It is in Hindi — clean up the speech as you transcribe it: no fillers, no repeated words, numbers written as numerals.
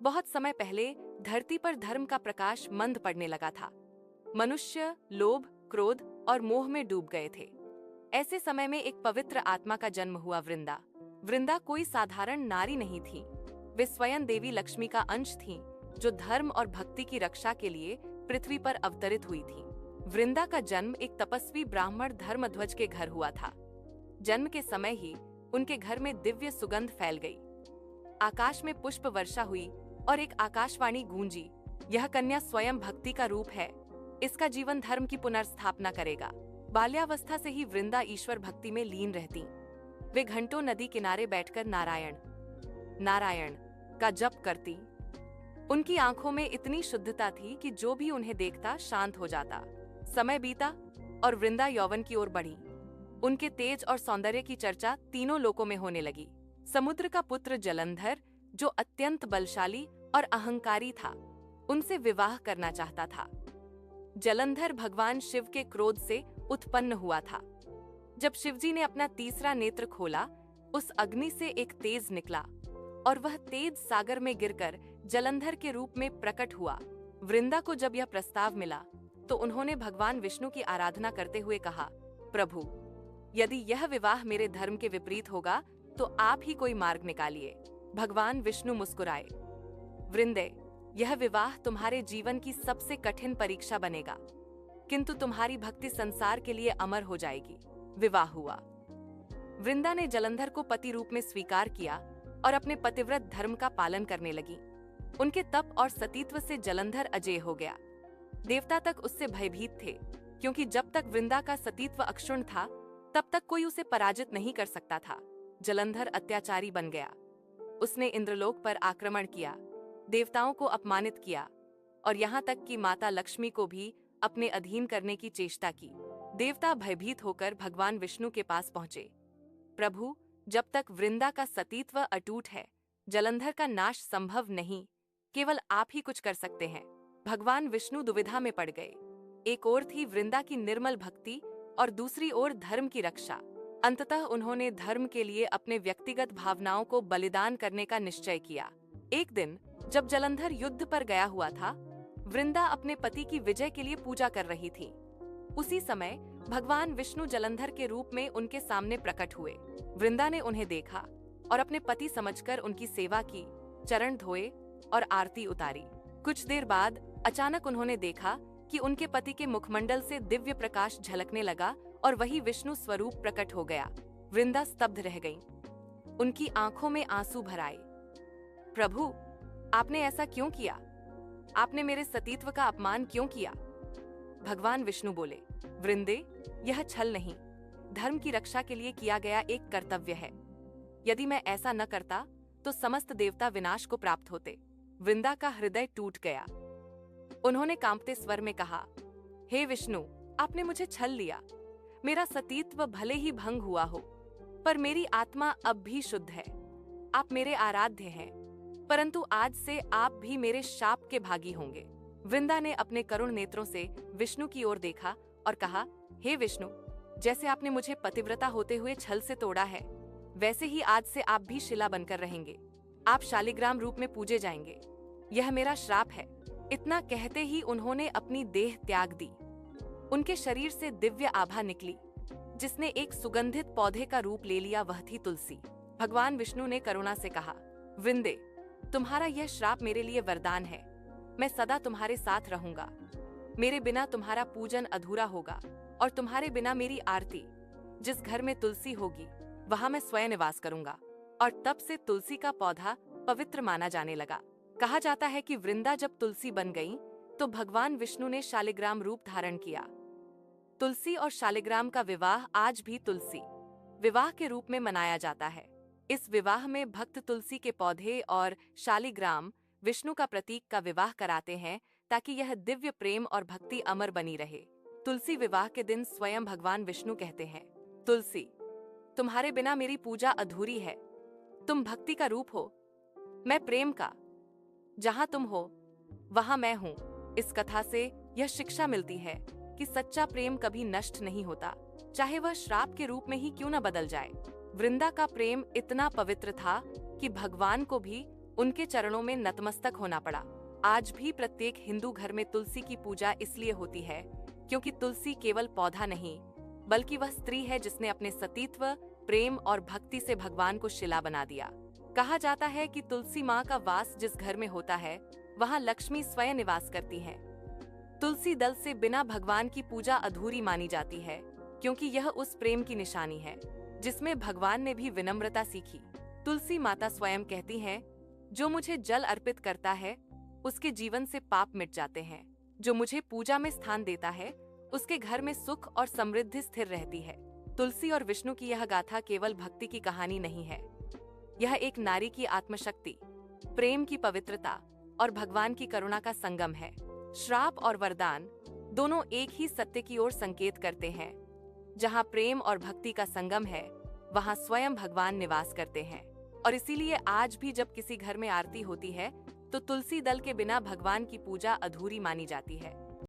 बहुत समय पहले धरती पर धर्म का प्रकाश मंद पड़ने लगा था। मनुष्य लोभ, क्रोध और मोह में डूब गए थे। ऐसे समय में एक पवित्र आत्मा का जन्म हुआ, वृंदा। वृंदा कोई साधारण नारी नहीं थी। वे स्वयं देवी लक्ष्मी का अंश थीं, जो धर्म और भक्ति की रक्षा के लिए पृथ्वी पर अवतरित हुई थीं। वृंदा का जन्म एक तपस्वी ब्राह्मण धर्मध्वज के घर हुआ था। जन्म के समय ही उनके घर में दिव्य सुगंध फैल गई। आकाश में पुष्प वर्षा हुई और एक आकाशवाणी गूंजी, यह कन्या स्वयं भक्ति का रूप है। इसका जीवन धर्म की पुनर्स्थापना करेगा। बाल्यावस्था से ही वृंदा ईश्वर भक्ति में लीन रहती। वे घंटों नदी किनारे बैठकर नारायण नारायण का जप करती। उनकी आंखों में इतनी शुद्धता थी कि जो भी उन्हें देखता शांत हो जाता। समय बीता और वृंदा यौवन की ओर बढ़ी। उनके तेज और सौंदर्य की चर्चा तीनों लोकों में होने लगी। समुद्र का पुत्र जलंधर, जो अत्यंत बलशाली और अहंकारी था, उनसे विवाह करना चाहता था। जलंधर भगवान शिव के क्रोध से उत्पन्न हुआ था। जब शिवजी ने अपना तीसरा नेत्र खोला, उस अग्नि से एक तेज निकला और वह तेज सागर में गिरकर जलंधर के रूप में प्रकट हुआ। वृंदा को जब यह प्रस्ताव मिला तो उन्होंने भगवान विष्णु की आराधना करते हुए कहा, प्रभु, यदि यह विवाह मेरे धर्म के विपरीत होगा तो आप ही कोई मार्ग निकालिए। भगवान विष्णु मुस्कुराए, वृंदे, यह विवाह तुम्हारे जीवन की सबसे कठिन परीक्षा बनेगा, किंतु तुम्हारी भक्ति संसार के लिए अमर हो जाएगी। विवाह हुआ। वृंदा ने जलंधर को पति रूप में स्वीकार किया और अपने पतिव्रत धर्म का पालन करने लगी। उनके तप और सतीत्व से जलंधर अजेय हो गया। देवता तक उससे भयभीत थे, क्योंकि जब तक वृंदा का सतीत्व अक्षुण्ण था तब तक कोई उसे पराजित नहीं कर सकता था। जलंधर अत्याचारी बन गया। उसने इंद्रलोक पर आक्रमण किया, देवताओं को अपमानित किया और यहाँ तक कि माता लक्ष्मी को भी अपने अधीन करने की चेष्टा की। देवता भयभीत होकर भगवान विष्णु के पास पहुंचे। प्रभु, जब तक वृंदा का सतीत्व अटूट है, जलंधर का नाश संभव नहीं। केवल आप ही कुछ कर सकते हैं। भगवान विष्णु दुविधा में पड़ गए। एक ओर थी वृंदा की निर्मल भक्ति और दूसरी ओर धर्म की रक्षा। अंततः उन्होंने धर्म के लिए अपने व्यक्तिगत भावनाओं को बलिदान करने का निश्चय किया। एक दिन जब जलंधर युद्ध पर गया हुआ था, वृंदा अपने पति की विजय के लिए पूजा कर रही थी। उसी समय भगवान विष्णु जलंधर के रूप में उनके सामने प्रकट हुए। वृंदा ने उन्हें देखा और अपने पति समझकर उनकी सेवा की, चरण धोए और आरती उतारी। कुछ देर बाद अचानक उन्होंने देखा कि उनके पति के मुखमंडल से दिव्य प्रकाश झलकने लगा और वही विष्णु स्वरूप प्रकट हो गया। वृंदा स्तब्ध रह गईं। उनकी आंखों में आंसू भर आए। प्रभु, आपने ऐसा क्यों किया? आपने मेरे सतीत्व का अपमान क्यों किया? भगवान विष्णु बोले, वृंदे, यह छल नहीं, धर्म की रक्षा के लिए किया गया एक कर्तव्य है। यदि मैं ऐसा न करता तो समस्त देवता विनाश को प्राप्त होते। वृंदा का हृदय टूट गया। उन्होंने कांपते स्वर में कहा, हे विष्णु, आपने मुझे छल लिया। मेरा सतीत्व भले ही भंग हुआ हो, पर मेरी आत्मा अब भी शुद्ध है। आप मेरे आराध्य हैं, परंतु आज से आप भी मेरे शाप के भागी होंगे। वृंदा ने अपने करुण नेत्रों से विष्णु की ओर देखा और कहा, हे विष्णु, जैसे आपने मुझे पतिव्रता होते हुए छल से तोड़ा है, वैसे ही आज से आप भी शिला बनकर रहेंगे। आप शालिग्राम रूप में पूजे जाएंगे। यह मेरा श्राप है। इतना कहते ही उन्होंने अपनी देह त्याग दी। उनके शरीर से दिव्य आभा निकली, जिसने एक सुगंधित पौधे का रूप ले लिया। वह थी तुलसी। भगवान विष्णु ने करुणा से कहा, वृंदे, तुम्हारा यह श्राप मेरे लिए वरदान है। मैं सदा तुम्हारे साथ रहूंगा। मेरे बिना तुम्हारा पूजन अधूरा होगा और तुम्हारे बिना मेरी आरती। जिस घर में तुलसी होगी वहां मैं स्वयं निवास करूंगा। और तब से तुलसी का पौधा पवित्र माना जाने लगा। कहा जाता है कि वृंदा जब तुलसी बन गई तो भगवान विष्णु ने शालिग्राम रूप धारण किया। तुलसी और शालिग्राम का विवाह आज भी तुलसी विवाह के रूप में मनाया जाता है। इस विवाह में भक्त तुलसी के पौधे और शालिग्राम विष्णु का प्रतीक का विवाह कराते हैं, ताकि यह दिव्य प्रेम और भक्ति अमर बनी रहे। तुलसी विवाह के दिन स्वयं भगवान विष्णु कहते हैं, तुलसी, तुम्हारे बिना मेरी पूजा अधूरी है। तुम भक्ति का रूप हो, मैं प्रेम का। जहां तुम हो वहां मैं हूं। इस कथा से यह शिक्षा मिलती है कि सच्चा प्रेम कभी नष्ट नहीं होता, चाहे वह श्राप के रूप में ही क्यों न बदल जाए। वृंदा का प्रेम इतना पवित्र था कि भगवान को भी उनके चरणों में नतमस्तक होना पड़ा। आज भी प्रत्येक हिंदू घर में तुलसी की पूजा इसलिए होती है क्योंकि तुलसी केवल पौधा नहीं, बल्कि वह स्त्री है जिसने अपने सतीत्व, प्रेम और भक्ति से भगवान को शिला बना दिया। कहा जाता है कि तुलसी माँ का वास जिस घर में होता है, वहाँ लक्ष्मी स्वयं निवास करती हैं। तुलसी दल से बिना भगवान की पूजा अधूरी मानी जाती है, क्योंकि यह उस प्रेम की निशानी है जिसमें भगवान ने भी विनम्रता सीखी। तुलसी माता स्वयं कहती हैं, जो मुझे जल अर्पित करता है उसके जीवन से पाप मिट जाते हैं। जो मुझे पूजा में स्थान देता है उसके घर में सुख और समृद्धि स्थिर रहती है। तुलसी और विष्णु की यह गाथा केवल भक्ति की कहानी नहीं है, यह एक नारी की आत्मशक्ति, प्रेम की पवित्रता और भगवान की करुणा का संगम है। श्राप और वरदान दोनों एक ही सत्य की ओर संकेत करते हैं। जहाँ प्रेम और भक्ति का संगम है, वहाँ स्वयं भगवान निवास करते हैं। और इसीलिए आज भी जब किसी घर में आरती होती है तो तुलसी दल के बिना भगवान की पूजा अधूरी मानी जाती है।